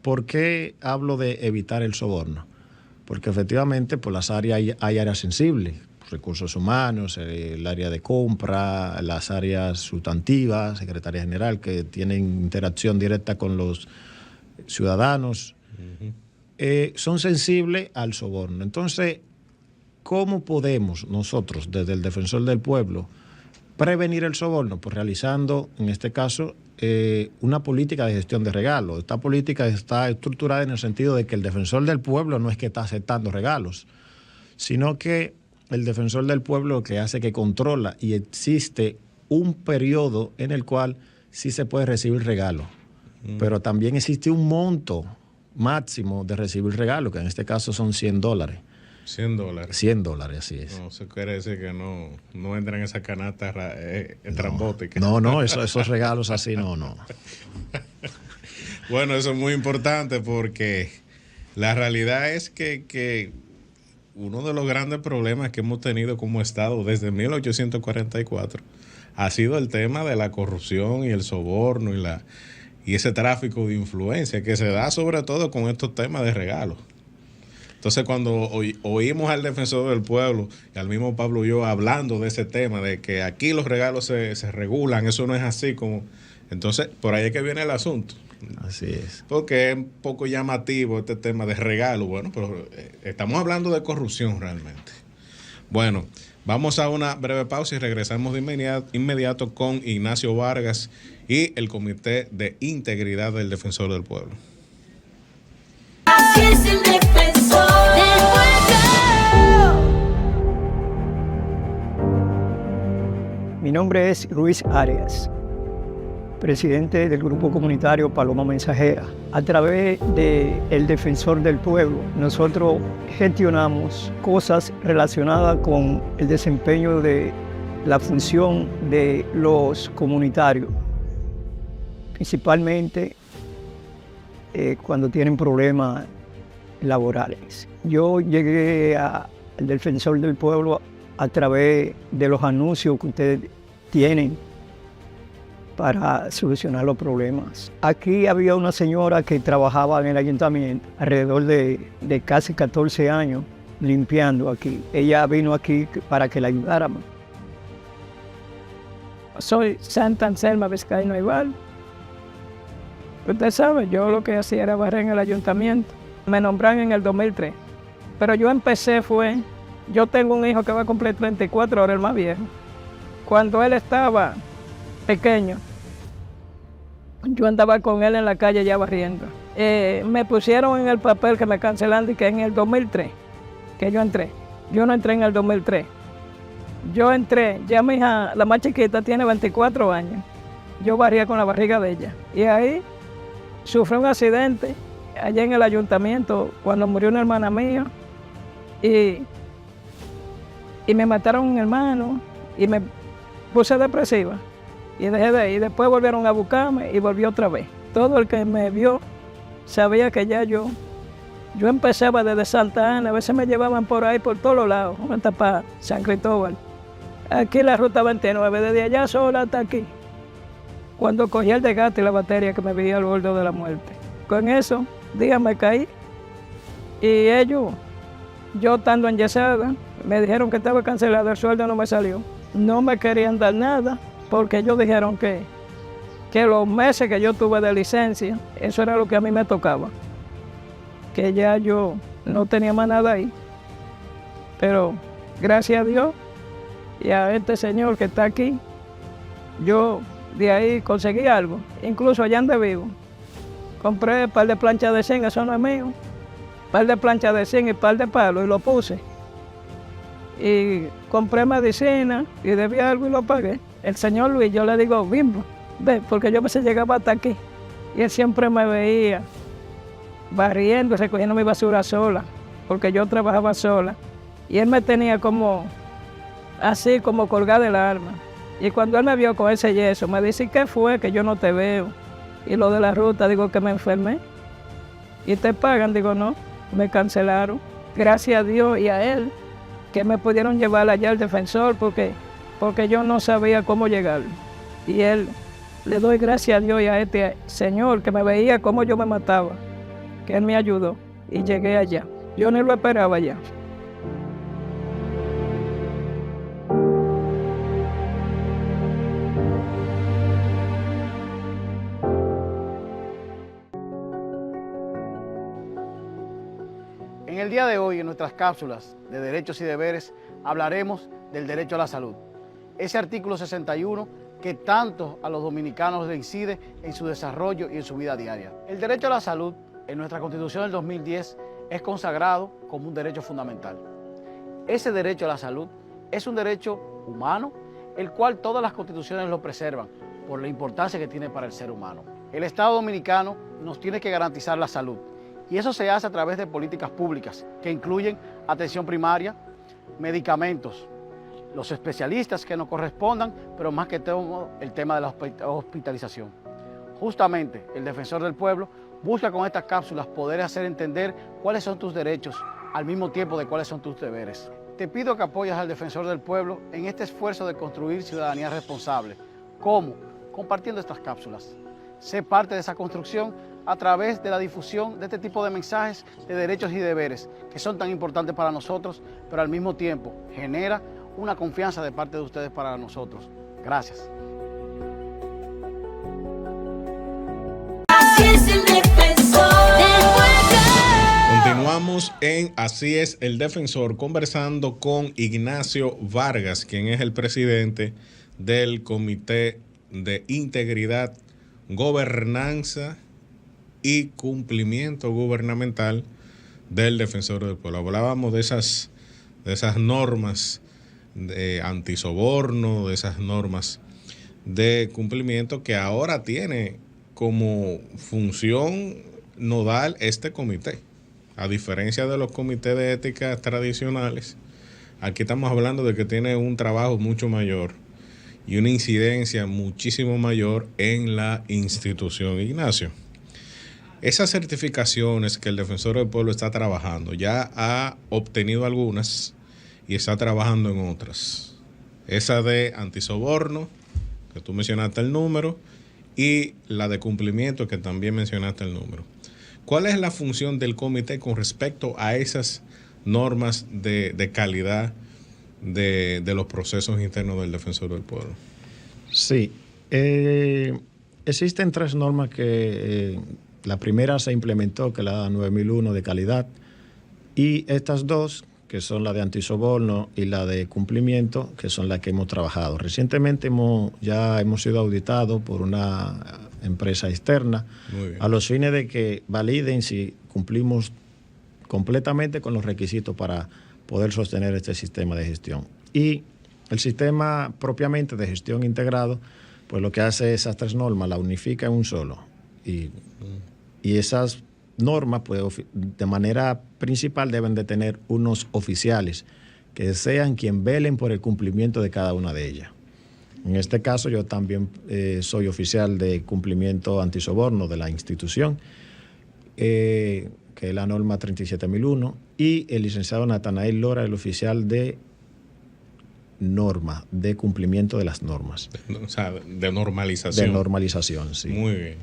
¿Por qué hablo de evitar el soborno? Porque efectivamente por las áreas hay áreas sensibles, recursos humanos, el área de compra, las áreas sustantivas, Secretaría General, que tienen interacción directa con los ciudadanos, son sensibles al soborno. Entonces, ¿cómo podemos nosotros, desde el Defensor del Pueblo, prevenir el soborno? Pues realizando, en este caso, una política de gestión de regalos. Esta política está estructurada en el sentido de que el Defensor del Pueblo no es que está aceptando regalos, sino que el Defensor del Pueblo lo que hace es que controla y existe un periodo en el cual sí se puede recibir regalos, pero también existe un monto máximo de recibir regalos, que en este caso son $100. $100. $100, así es. No, eso quiere decir que no entran en esa canasta estrambótica. No, esos regalos así no. Bueno, eso es muy importante porque la realidad es que uno de los grandes problemas que hemos tenido como Estado desde 1844 ha sido el tema de la corrupción y el soborno y ese tráfico de influencia que se da sobre todo con estos temas de regalos. Entonces, cuando oímos al Defensor del Pueblo y al mismo Pablo Ulloa hablando de ese tema, de que aquí los regalos se regulan, eso no es así como... Entonces, por ahí es que viene el asunto. Así es. Porque es un poco llamativo este tema de regalo. Bueno, pero estamos hablando de corrupción realmente. Bueno, vamos a una breve pausa y regresamos de inmediato con Ignacio Vargas y el Comité de Integridad del Defensor del Pueblo. Así es el Defensor del Pueblo. Mi nombre es Ruiz Arias, presidente del Grupo Comunitario Paloma Mensajera. A través del Defensor del Pueblo, nosotros gestionamos cosas relacionadas con el desempeño de la función de los comunitarios, principalmente cuando tienen problemas laborales. Yo llegué al Defensor del Pueblo a través de los anuncios que ustedes tienen para solucionar los problemas. Aquí había una señora que trabajaba en el ayuntamiento alrededor de casi 14 años limpiando aquí. Ella vino aquí para que la ayudáramos. Soy Santa Anselma Vizcaíno Igual. Usted sabe, yo lo que hacía era barrer en el ayuntamiento. Me nombraron en el 2003. Pero yo empecé yo tengo un hijo que va a cumplir 34 ahora, el más viejo. Cuando él estaba pequeño, yo andaba con él en la calle ya barriendo. Me pusieron en el papel que me cancelaron y que en el 2003, que yo entré. Yo no entré en el 2003. Yo entré, ya mi hija, la más chiquita, tiene 24 años. Yo barría con la barriga de ella. Y ahí sufrí un accidente allá en el ayuntamiento cuando murió una hermana mía. Y me mataron un hermano y me puse depresiva. Y dejé de ir. Después volvieron a buscarme y volví otra vez. Todo el que me vio sabía que ya yo empezaba desde Santa Ana. A veces me llevaban por ahí, por todos los lados, hasta para San Cristóbal. Aquí la ruta 29, desde allá sola hasta aquí. Cuando cogí el desgaste y la batería que me veía al borde de la muerte. Con eso, días me caí. Y ellos, yo estando enyesada, me dijeron que estaba cancelado, el sueldo no me salió. No me querían dar nada, porque ellos dijeron que los meses que yo tuve de licencia, eso era lo que a mí me tocaba. Que ya yo no tenía más nada ahí. Pero gracias a Dios y a este señor que está aquí, yo de ahí conseguí algo. Incluso allá donde vivo, compré un par de planchas de zinc, eso no es mío. Un par de planchas de zinc y un par de palos y lo puse. Y compré medicina y debía algo y lo pagué. El señor Luis, yo le digo, Bimbo, ve, porque yo a veces llegaba hasta aquí. Y él siempre me veía barriendo, recogiendo mi basura sola, porque yo trabajaba sola. Y él me tenía como, así como colgada del arma. Y cuando él me vio con ese yeso, me dice, ¿qué fue? Que yo no te veo. Y lo de la ruta, digo que me enfermé. ¿Y te pagan? Digo, no, me cancelaron. Gracias a Dios y a él, que me pudieron llevar allá al defensor, porque yo no sabía cómo llegar. Y él, le doy gracias a Dios y a este señor que me veía cómo yo me mataba, que él me ayudó y llegué allá. Yo ni lo esperaba allá. En el día de hoy, en nuestras cápsulas de derechos y deberes, hablaremos del derecho a la salud. Ese artículo 61 que tanto a los dominicanos le incide en su desarrollo y en su vida diaria. El derecho a la salud, en nuestra Constitución del 2010, es consagrado como un derecho fundamental. Ese derecho a la salud es un derecho humano, el cual todas las constituciones lo preservan por la importancia que tiene para el ser humano. El Estado dominicano nos tiene que garantizar la salud, y eso se hace a través de políticas públicas que incluyen atención primaria, medicamentos, los especialistas que nos correspondan, pero más que todo el tema de la hospitalización. Justamente el Defensor del Pueblo busca con estas cápsulas poder hacer entender cuáles son tus derechos al mismo tiempo de cuáles son tus deberes. Te pido que apoyes al Defensor del Pueblo en este esfuerzo de construir ciudadanía responsable. ¿Cómo? Compartiendo estas cápsulas. Sé parte de esa construcción a través de la difusión de este tipo de mensajes de derechos y deberes que son tan importantes para nosotros, pero al mismo tiempo genera una confianza de parte de ustedes para nosotros. Gracias. Así es el defensor del pueblo. Continuamos en Así es el Defensor, conversando con Ignacio Vargas, quien es el presidente del Comité de Integridad, Gobernanza y Cumplimiento Gubernamental del Defensor del Pueblo. Hablábamos de esas normas de antisoborno, de esas normas de cumplimiento que ahora tiene como función nodal este comité. A diferencia de los comités de ética tradicionales, aquí estamos hablando de que tiene un trabajo mucho mayor y una incidencia muchísimo mayor en la institución. Ignacio, esas certificaciones que el Defensor del Pueblo está trabajando, ya ha obtenido algunas y está trabajando en otras. Esa de antisoborno, que tú mencionaste el número, y la de cumplimiento, que también mencionaste el número. ¿Cuál es la función del comité con respecto a esas normas de calidad de los procesos internos del Defensor del Pueblo? Sí, existen 3 normas que la primera se implementó, que es la 9001 de calidad, y estas 2, que son la de antisoborno y la de cumplimiento, que son las que hemos trabajado. Recientemente ya hemos sido auditados por una empresa externa a los fines de que validen si cumplimos completamente con los requisitos para poder sostener este sistema de gestión. Y el sistema propiamente de gestión integrado, pues lo que hace esas 3 normas, la unifica en un solo. Y esas normas, pues, de manera principal deben de tener unos oficiales que sean quien velen por el cumplimiento de cada una de ellas. En este caso yo también soy oficial de cumplimiento antisoborno de la institución, que es la norma 37001, y el licenciado Natanael Lora, el oficial de norma, de cumplimiento de las normas. O sea, de normalización. De normalización, sí. Muy bien.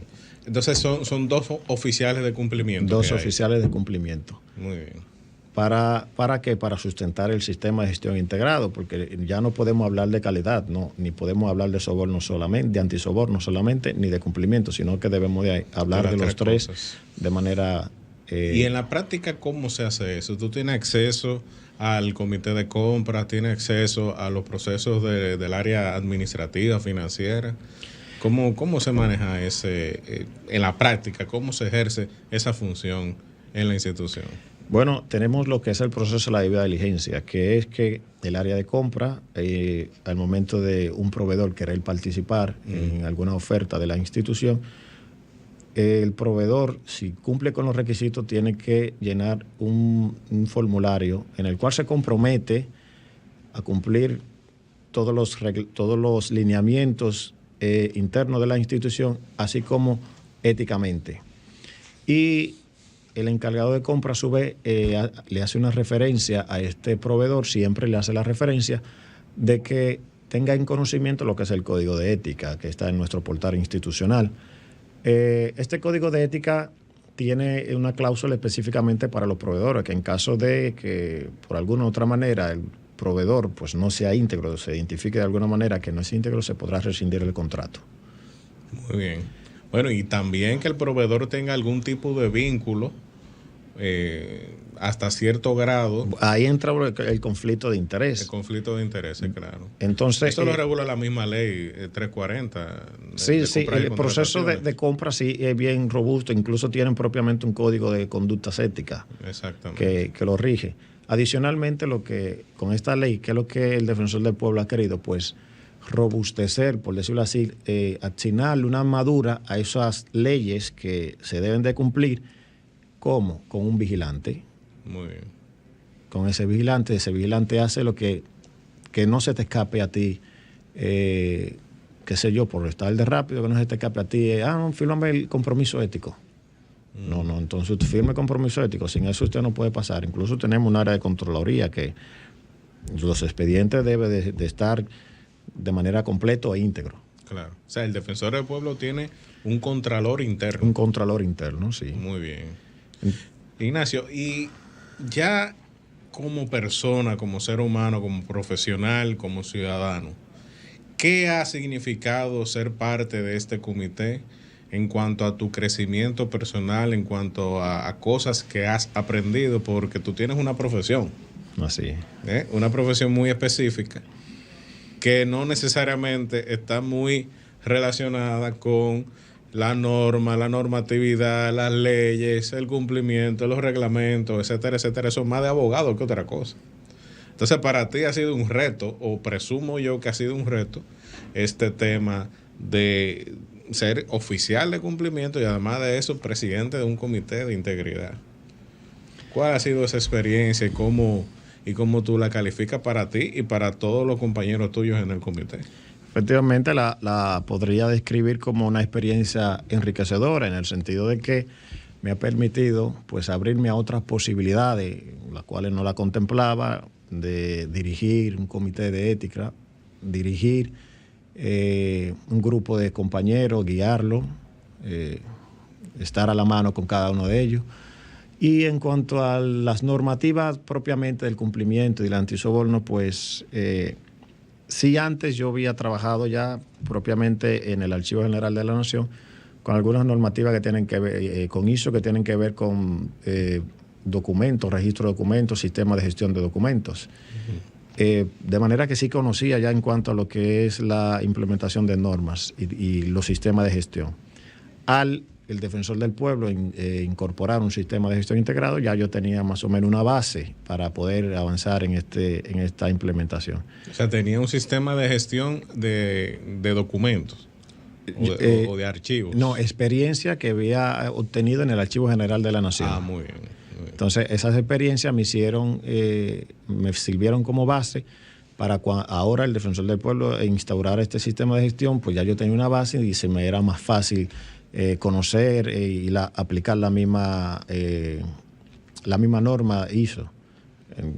Entonces son 2 oficiales de cumplimiento. 2 oficiales de cumplimiento. Muy bien. ¿Para qué? Para sustentar el sistema de gestión integrado, porque ya no podemos hablar de calidad, no, ni podemos hablar de soborno solamente, de antisoborno solamente, ni de cumplimiento, sino que debemos de hablar de los 3 cosas de manera... ¿Y en la práctica cómo se hace eso? ¿Tú tienes acceso al comité de compras, tienes acceso a los procesos del área administrativa, financiera? ¿Cómo se maneja en la práctica? ¿Cómo se ejerce esa función en la institución? Bueno, tenemos lo que es el proceso de la debida diligencia, que es que el área de compra, al momento de un proveedor querer participar en alguna oferta de la institución, el proveedor, si cumple con los requisitos, tiene que llenar un formulario en el cual se compromete a cumplir todos los lineamientos internos de la institución, así como éticamente. Y el encargado de compra, a su vez, le hace una referencia a este proveedor, siempre le hace la referencia de que tenga en conocimiento lo que es el código de ética que está en nuestro portal institucional. Este código de ética tiene una cláusula específicamente para los proveedores, que en caso de que por alguna u otra manera el proveedor pues no sea íntegro, se identifique de alguna manera que no es íntegro, se podrá rescindir el contrato. Muy bien. Bueno, y también que el proveedor tenga algún tipo de vínculo hasta cierto grado. Ahí entra el conflicto de interés. El conflicto de interés, claro. Entonces, esto lo regula la misma ley 340. Sí, el proceso de compra sí es bien robusto, incluso tienen propiamente un código de conductas éticas. Exactamente. Que lo rige. Adicionalmente, con esta ley, ¿qué es lo que el Defensor del Pueblo ha querido? Pues robustecer, por decirlo así, asignarle una armadura a esas leyes que se deben de cumplir. ¿Cómo? Con un vigilante. Muy bien. Con ese vigilante hace lo que no se te escape a ti, qué sé yo, por estar de rápido, que no se te escape a ti, fírmame el compromiso ético. No, entonces usted firme el compromiso ético, sin eso usted no puede pasar. Incluso tenemos un área de controladuría que los expedientes deben de estar de manera completa e íntegro. Claro. O sea, el Defensor del Pueblo tiene un contralor interno. Un contralor interno, sí. Muy bien. Ignacio, y ya como persona, como ser humano, como profesional, como ciudadano, ¿qué ha significado ser parte de este comité en cuanto a tu crecimiento personal, en cuanto a cosas que has aprendido? Porque tú tienes una profesión. Así. Una profesión muy específica que no necesariamente está muy relacionada con la norma, la normatividad, las leyes, el cumplimiento, los reglamentos, etcétera, etcétera. Eso es más de abogado que otra cosa. Entonces, para ti ha sido un reto, o presumo yo que ha sido un reto, este tema de ser oficial de cumplimiento y además de eso, presidente de un comité de integridad. ¿Cuál ha sido esa experiencia y cómo tú la calificas para ti y para todos los compañeros tuyos en el comité? Efectivamente, la podría describir como una experiencia enriquecedora en el sentido de que me ha permitido pues abrirme a otras posibilidades, las cuales no la contemplaba, de dirigir un comité de ética, dirigir un grupo de compañeros, guiarlo, estar a la mano con cada uno de ellos. Y en cuanto a las normativas propiamente del cumplimiento y del antisoborno, pues sí, antes yo había trabajado ya propiamente en el Archivo General de la Nación con algunas normativas que tienen que ver con ISO, que tienen que ver con documentos, registro de documentos, sistema de gestión de documentos. De manera que sí conocía ya en cuanto a lo que es la implementación de normas y los sistemas de gestión. Al el Defensor del Pueblo incorporar un sistema de gestión integrado, ya yo tenía más o menos una base para poder avanzar en esta implementación. O sea, tenía un sistema de gestión de documentos o de archivos. No, experiencia que había obtenido en el Archivo General de la Nación. Ah, muy bien. Entonces, esas experiencias me sirvieron como base para ahora el Defensor del Pueblo instaurar este sistema de gestión, pues ya yo tenía una base y se me era más fácil conocer y aplicar la misma norma ISO,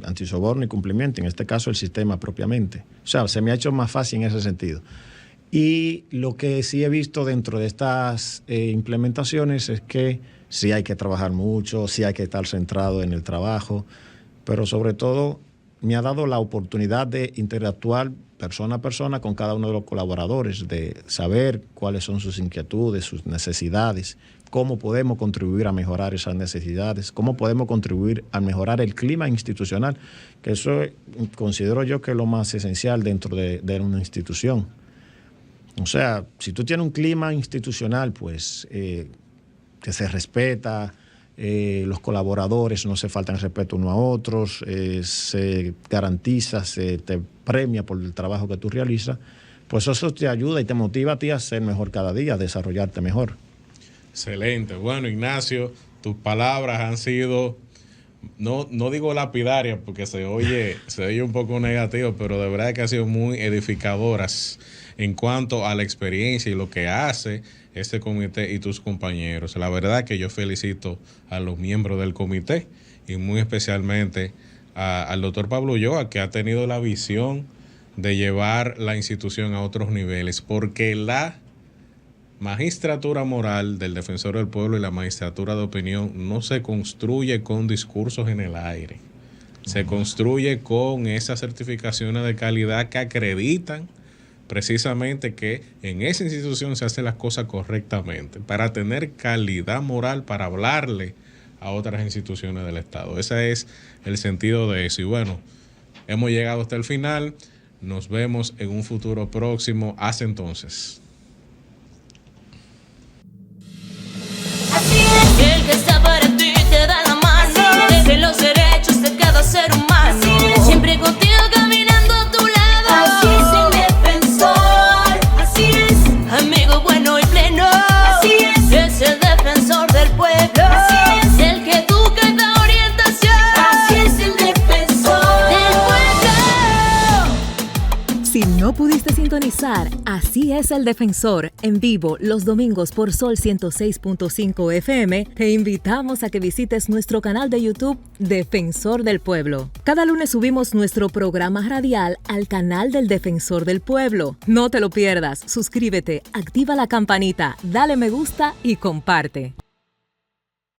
antisoborno y cumplimiento, en este caso el sistema propiamente. O sea, se me ha hecho más fácil en ese sentido. Y lo que sí he visto dentro de estas implementaciones es que sí hay que trabajar mucho, sí hay que estar centrado en el trabajo, pero sobre todo me ha dado la oportunidad de interactuar persona a persona con cada uno de los colaboradores, de saber cuáles son sus inquietudes, sus necesidades, cómo podemos contribuir a mejorar esas necesidades, cómo podemos contribuir a mejorar el clima institucional, que eso considero yo que es lo más esencial dentro de una institución. O sea, si tú tienes un clima institucional, pues que se respeta, los colaboradores no se faltan respeto uno a otros, se garantiza, se te premia por el trabajo que tú realizas, pues eso te ayuda y te motiva a ti a ser mejor cada día, a desarrollarte mejor. Excelente. Bueno, Ignacio, tus palabras han sido, no digo lapidarias porque se oye un poco negativo, pero de verdad que han sido muy edificadoras en cuanto a la experiencia y lo que hace este comité y tus compañeros. La verdad que yo felicito a los miembros del comité y muy especialmente al doctor Pablo Ulloa, que ha tenido la visión de llevar la institución a otros niveles, porque la magistratura moral del Defensor del Pueblo y la magistratura de opinión no se construye con discursos en el aire, se construye con esas certificaciones de calidad que acreditan precisamente que en esa institución se hacen las cosas correctamente para tener calidad moral para hablarle a otras instituciones del Estado. Ese es el sentido de eso. Y bueno, hemos llegado hasta el final. Nos vemos en un futuro próximo. Hasta entonces. Así es. El que está para ti te da la mano. Deje los derechos de cada ser humano. Siempre contigo caminando a tu lado. Así es el defensor. Así es. Amigo bueno y pleno. Así es el defensor del pueblo. Así es el que educa y da orientación. Así es el defensor del pueblo. Si no pudiste sintonizar, Así es el Defensor, en vivo los domingos por Sol 106.5 FM, te invitamos a que visites nuestro canal de YouTube Defensor del Pueblo. Cada lunes subimos nuestro programa radial al canal del Defensor del Pueblo. No te lo pierdas, suscríbete, activa la campanita, dale me gusta y comparte.